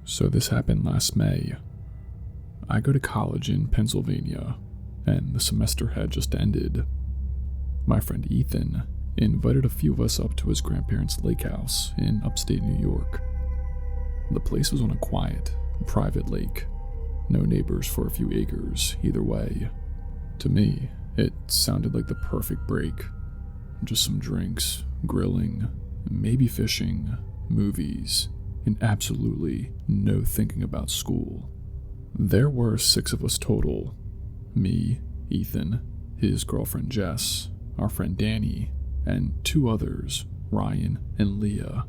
So this happened last May. I go to college in Pennsylvania, and the semester had just ended. My friend Ethan invited a few of us up to his grandparents' lakehouse in upstate New York. The place was on a quiet, private lake. No neighbors for a few acres either way. To me, it sounded like the perfect break. Just some drinks, grilling, maybe fishing, movies, and absolutely no thinking about school. There were 6 of us total. Me, Ethan, his girlfriend Jess, our friend Danny, and 2 others, Ryan and Leah.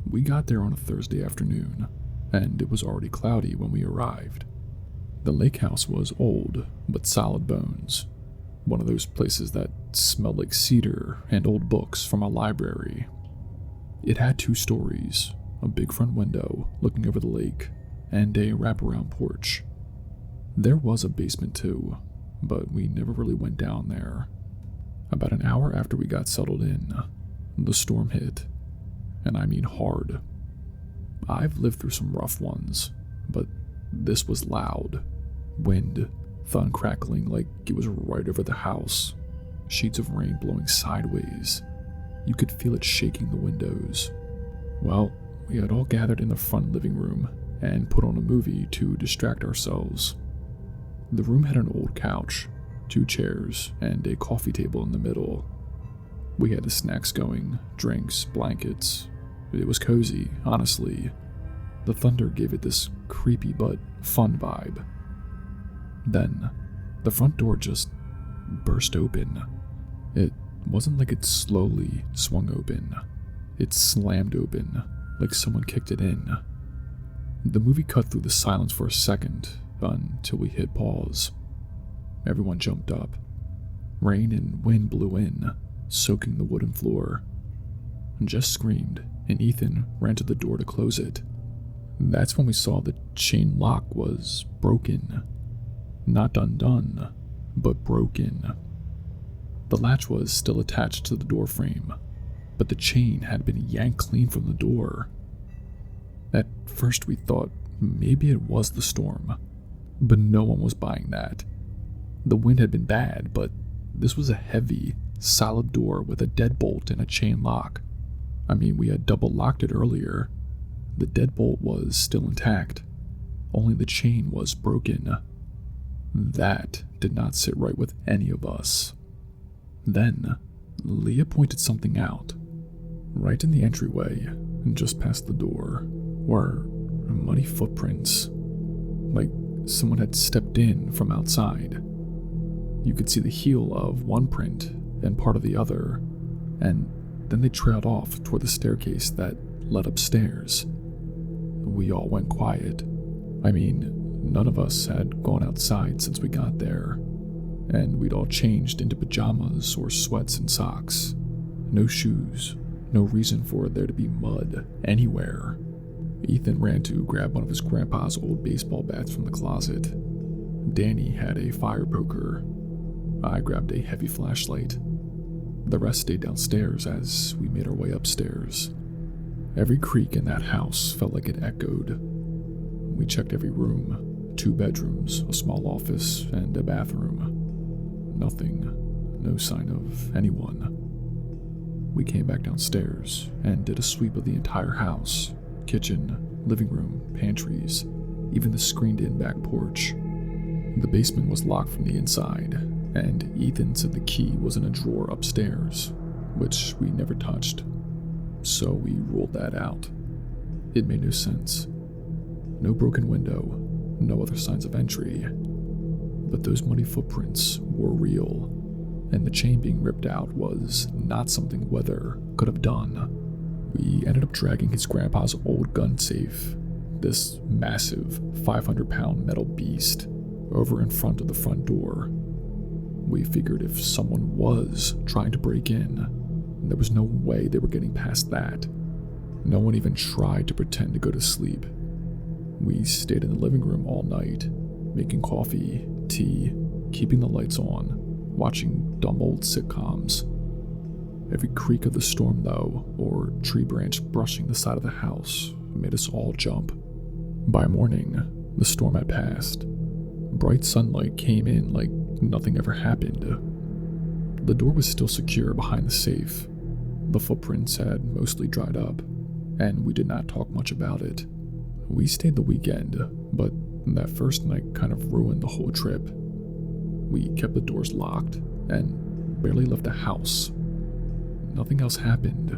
We got there on a Thursday afternoon, and it was already cloudy when we arrived. The lake house was old, but solid bones. One of those places that smelled like cedar and old books from a library. It had 2 stories, a big front window looking over the lake, and a wraparound porch. There was a basement too, but we never really went down there. About an hour after we got settled in, the storm hit, and I mean hard. I've lived through some rough ones, but this was loud. Wind, thunder crackling like it was right over the house, sheets of rain blowing sideways. You could feel it shaking the windows. Well, we had all gathered in the front living room and put on a movie to distract ourselves. The room had an old couch, 2 chairs, and a coffee table in the middle. We had the snacks going, drinks, blankets. It was cozy, honestly. The thunder gave it this creepy but fun vibe. Then, the front door just burst open. It wasn't like it slowly swung open. It slammed open, like someone kicked it in. The movie cut through the silence for a second, until we hit pause. Everyone jumped up. Rain and wind blew in, soaking the wooden floor. Jess screamed, and Ethan ran to the door to close it. That's when we saw the chain lock was broken. Not undone, but broken. The latch was still attached to the door frame, but the chain had been yanked clean from the door. At first we thought maybe it was the storm, but no one was buying that. The wind had been bad, but this was a heavy, solid door with a deadbolt and a chain lock. I mean, we had double locked it earlier. The deadbolt was still intact, only the chain was broken. That did not sit right with any of us. Then, Leah pointed something out. Right in the entryway, just past the door, were muddy footprints, like someone had stepped in from outside. You could see the heel of one print and part of the other, and then they trailed off toward the staircase that led upstairs. We all went quiet. I mean, none of us had gone outside since we got there, and we'd all changed into pajamas or sweats and socks. No shoes, no reason for there to be mud anywhere. Ethan ran to grab one of his grandpa's old baseball bats from the closet. Danny had a fire poker. I grabbed a heavy flashlight. The rest stayed downstairs as we made our way upstairs. Every creak in that house felt like it echoed. We checked every room, 2 bedrooms, a small office, and a bathroom. Nothing, no sign of anyone. We came back downstairs and did a sweep of the entire house, kitchen, living room, pantries, even the screened-in back porch. The basement was locked from the inside, and Ethan said the key was in a drawer upstairs, which we never touched. So we ruled that out. It made no sense. No broken window, no other signs of entry. But those muddy footprints were real, and the chain being ripped out was not something weather could have done. We ended up dragging his grandpa's old gun safe, this massive 500-pound metal beast, over in front of the front door. We figured if someone was trying to break in, there was no way they were getting past that. No one even tried to pretend to go to sleep. We stayed in the living room all night, making coffee, tea, keeping the lights on, watching dumb old sitcoms. Every creak of the storm, though, or tree branch brushing the side of the house, made us all jump. By morning, the storm had passed. Bright sunlight came in like nothing ever happened. The door was still secure behind the safe. The footprints had mostly dried up, and we did not talk much about it. We stayed the weekend, but that first night kind of ruined the whole trip. We kept the doors locked and barely left the house. Nothing else happened,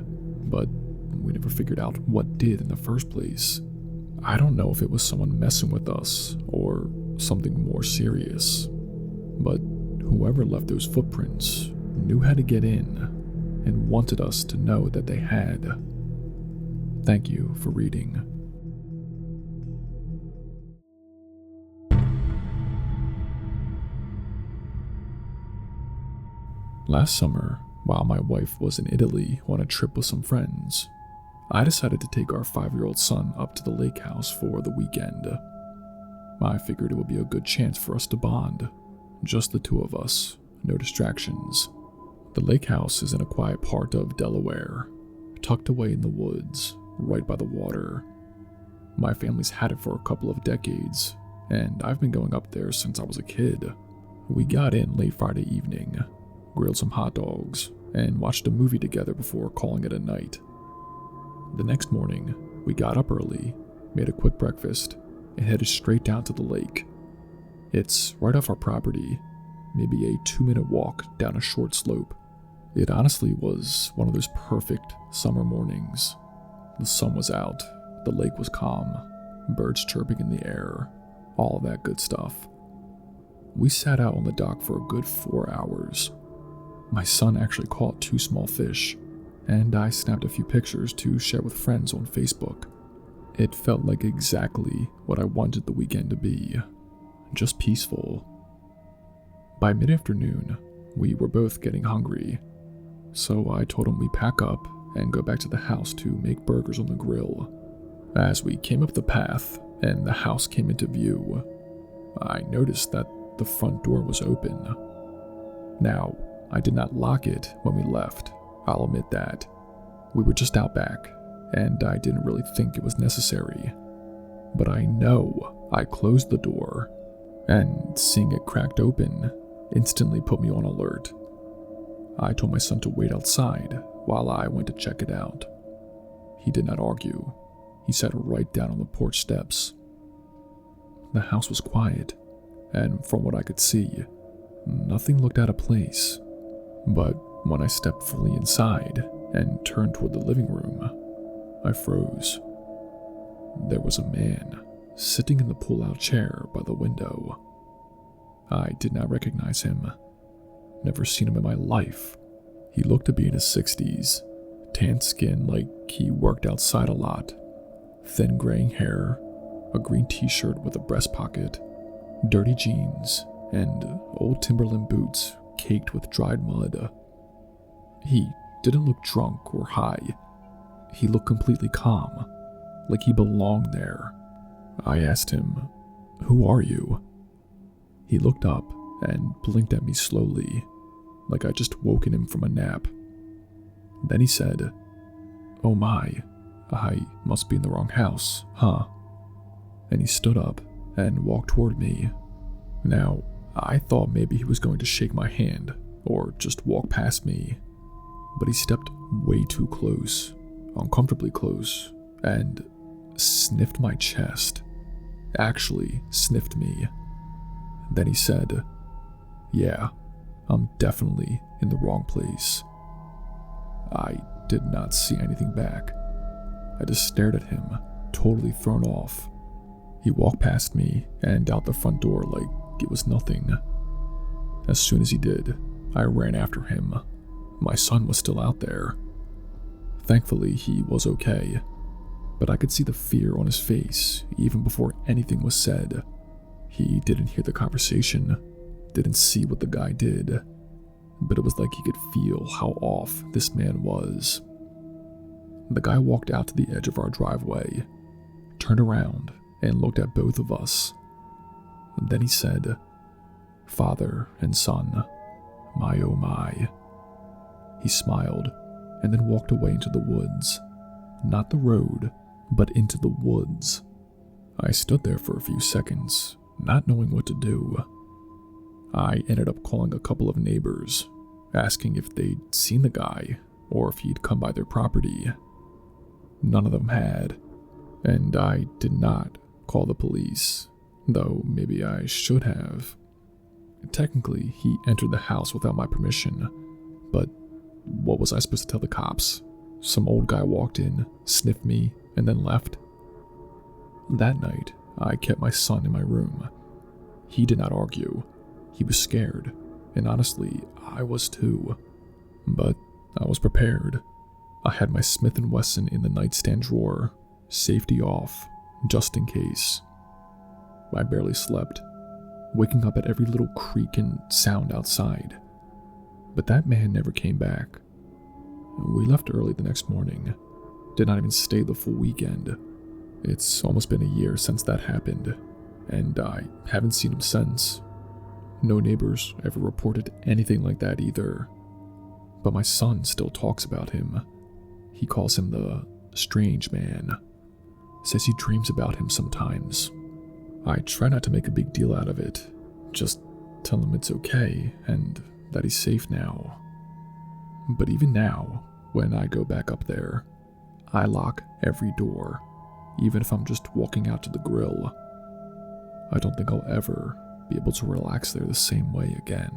but we never figured out what did in the first place. I don't know if it was someone messing with us or something more serious, but whoever left those footprints knew how to get in and wanted us to know that they had. Thank you for reading. Last summer, while my wife was in Italy on a trip with some friends, I decided to take our 5-year-old son up to the lake house for the weekend. I figured it would be a good chance for us to bond, just the two of us, no distractions. The lake house is in a quiet part of Delaware, tucked away in the woods, right by the water. My family's had it for a couple of decades, and I've been going up there since I was a kid. We got in late Friday evening, grilled some hot dogs, and watched a movie together before calling it a night. The next morning, we got up early, made a quick breakfast, and headed straight down to the lake. It's right off our property, maybe a 2-minute walk down a short slope. It honestly was one of those perfect summer mornings. The sun was out, the lake was calm, birds chirping in the air, all that good stuff. We sat out on the dock for a good 4 hours. My son actually caught 2 small fish, and I snapped a few pictures to share with friends on Facebook. It felt like exactly what I wanted the weekend to be, just peaceful. By mid-afternoon, we were both getting hungry, so I told him we pack up and go back to the house to make burgers on the grill. As we came up the path and the house came into view, I noticed that the front door was open. Now, I did not lock it when we left, I'll admit that. We were just out back, and I didn't really think it was necessary. But I know I closed the door, and seeing it cracked open instantly put me on alert. I told my son to wait outside while I went to check it out. He did not argue. He sat right down on the porch steps. The house was quiet, and from what I could see, nothing looked out of place. But when I stepped fully inside and turned toward the living room, I froze. There was a man sitting in the pull-out chair by the window. I did not recognize him. Never seen him in my life. He looked to be in his 60s, tan skin like he worked outside a lot, thin graying hair, a green t-shirt with a breast pocket, dirty jeans, and old Timberland boots caked with dried mud. He didn't look drunk or high. He looked completely calm, like he belonged there. I asked him, "Who are you?" He looked up and blinked at me slowly, like I'd just woken him from a nap. Then he said, "Oh my, I must be in the wrong house, huh?" And he stood up and walked toward me. Now, I thought maybe he was going to shake my hand or just walk past me, but he stepped way too close, uncomfortably close, and sniffed my chest. Actually sniffed me. Then he said, "Yeah, I'm definitely in the wrong place." I did not see anything back. I just stared at him, totally thrown off. He walked past me and out the front door like it was nothing. As soon as he did, I ran after him. My son was still out there. Thankfully, he was okay, but I could see the fear on his face even before anything was said. He didn't hear the conversation, didn't see what the guy did, but it was like he could feel how off this man was. The guy walked out to the edge of our driveway, turned around, and looked at both of us. Then he said, "Father and son, my oh my." He smiled, and then walked away into the woods. Not the road, but into the woods. I stood there for a few seconds, not knowing what to do. I ended up calling a couple of neighbors, asking if they'd seen the guy or if he'd come by their property. None of them had, and I did not call the police, though maybe I should have. Technically, he entered the house without my permission, but what was I supposed to tell the cops? Some old guy walked in, sniffed me, and then left? That night, I kept my son in my room. He did not argue. He was scared, and honestly, I was too. But I was prepared. I had my Smith & Wesson in the nightstand drawer, safety off, just in case. I barely slept, waking up at every little creak and sound outside. But that man never came back. We left early the next morning, did not even stay the full weekend. It's almost been a year since that happened, and I haven't seen him since. No neighbors ever reported anything like that either. But my son still talks about him. He calls him the strange man. Says he dreams about him sometimes. I try not to make a big deal out of it. Just tell him it's okay and that he's safe now. But even now, when I go back up there, I lock every door, even if I'm just walking out to the grill. I don't think I'll ever be able to relax there the same way again.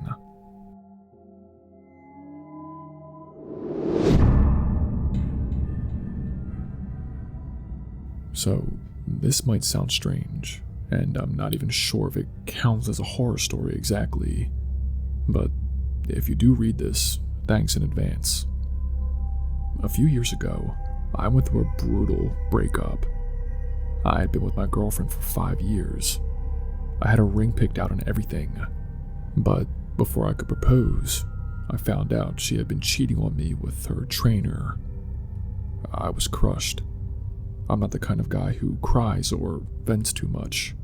So, this might sound strange, and I'm not even sure if it counts as a horror story exactly, but if you do read this, thanks in advance. A few years ago, I went through a brutal breakup. I had been with my girlfriend for 5 years. I had a ring picked out and everything, but before I could propose, I found out she had been cheating on me with her trainer. I was crushed. I'm not the kind of guy who cries or vents too much,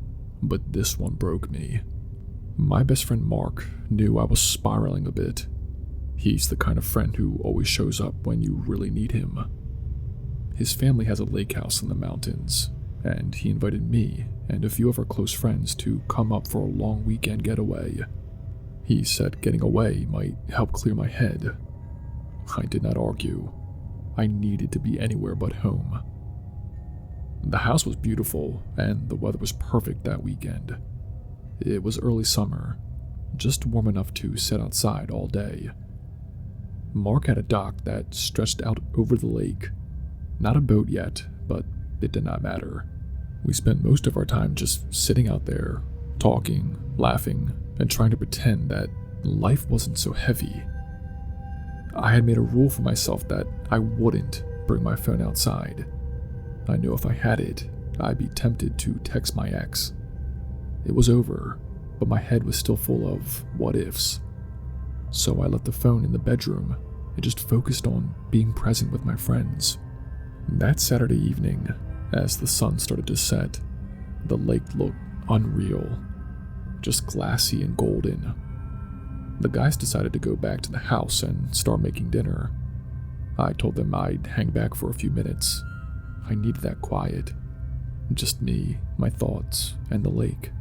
but this one broke me. My best friend Mark knew I was spiraling a bit. He's the kind of friend who always shows up when you really need him. His family has a lake house in the mountains, and he invited me and a few of our close friends to come up for a long weekend getaway. He said getting away might help clear my head. I did not argue. I needed to be anywhere but home. The house was beautiful, and the weather was perfect that weekend. It was early summer, just warm enough to sit outside all day. Mark had a dock that stretched out over the lake. Not a boat yet, but it did not matter. We spent most of our time just sitting out there, talking, laughing, and trying to pretend that life wasn't so heavy. I had made a rule for myself that I wouldn't bring my phone outside. I knew if I had it, I'd be tempted to text my ex. It was over, but my head was still full of what-ifs. So I left the phone in the bedroom and just focused on being present with my friends. That Saturday evening, as the sun started to set, the lake looked unreal, just glassy and golden. The guys decided to go back to the house and start making dinner. I told them I'd hang back for a few minutes. I needed that quiet. Just me, my thoughts, and the lake.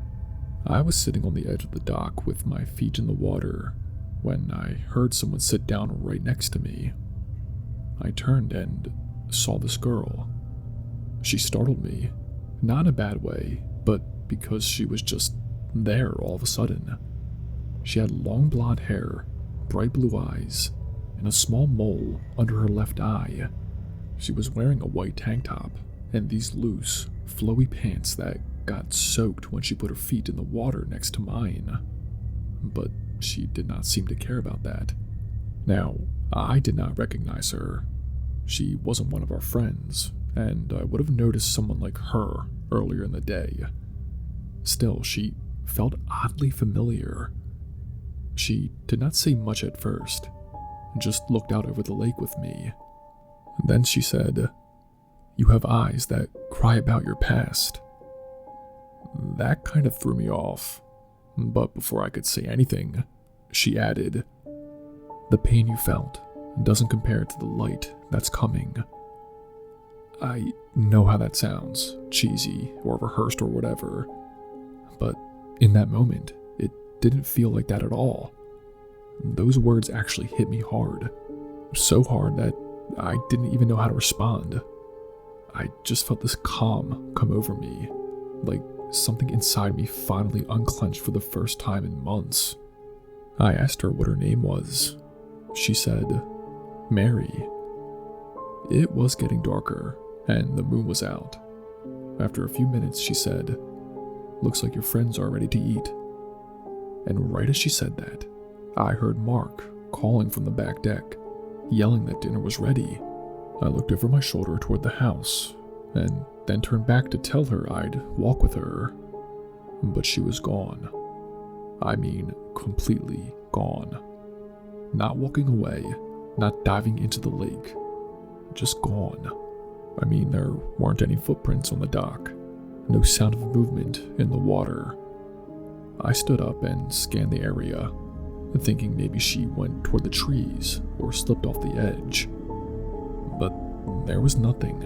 I was sitting on the edge of the dock with my feet in the water when I heard someone sit down right next to me. I turned and saw this girl. She startled me, not in a bad way, but because she was just there all of a sudden. She had long blonde hair, bright blue eyes, and a small mole under her left eye. She was wearing a white tank top and these loose, flowy pants that got soaked when she put her feet in the water next to mine. But she did not seem to care about that. Now, I did not recognize her. She wasn't one of our friends, and I would have noticed someone like her earlier in the day. Still, she felt oddly familiar. She did not say much at first, just looked out over the lake with me. Then she said, "You have eyes that cry about your past." That kind of threw me off, but before I could say anything, she added, "The pain you felt doesn't compare to the light that's coming." I know how that sounds, cheesy or rehearsed or whatever, but in that moment, it didn't feel like that at all. Those words actually hit me hard, so hard that I didn't even know how to respond. I just felt this calm come over me, like something inside me finally unclenched for the first time in months. I asked her what her name was. She said, Mary. It was getting darker, and the moon was out. After a few minutes, she said, looks like your friends are ready to eat. And right as she said that, I heard Mark calling from the back deck, yelling that dinner was ready. I looked over my shoulder toward the house, and then turned back to tell her I'd walk with her. But she was gone. I mean, completely gone. Not walking away, not diving into the lake. Just gone. I mean, there weren't any footprints on the dock. No sound of movement in the water. I stood up and scanned the area, thinking maybe she went toward the trees or slipped off the edge. But there was nothing.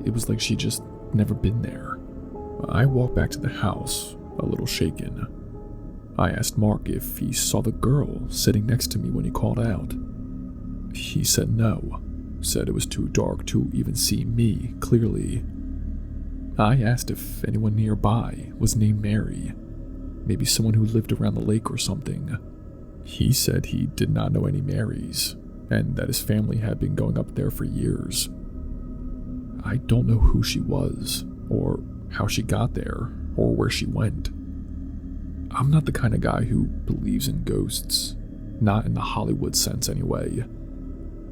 It was like she'd just never been there. I walked back to the house, a little shaken. I asked Mark if he saw the girl sitting next to me when he called out. He said no, said it was too dark to even see me clearly. I asked if anyone nearby was named Mary, maybe someone who lived around the lake or something. He said he did not know any Marys, and that his family had been going up there for years. I don't know who she was, or how she got there, or where she went. I'm not the kind of guy who believes in ghosts, not in the Hollywood sense anyway.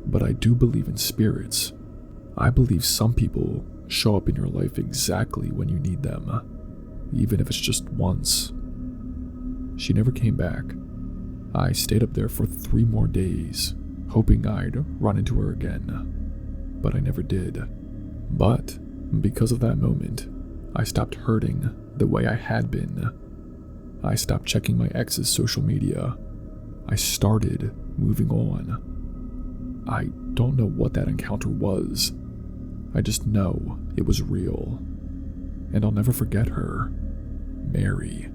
But I do believe in spirits. I believe some people show up in your life exactly when you need them, even if it's just once. She never came back. I stayed up there for 3 more days, hoping I'd run into her again, but I never did. But because of that moment, I stopped hurting the way I had been. I stopped checking my ex's social media. I started moving on. I don't know what that encounter was. I just know it was real. And I'll never forget her, Mary.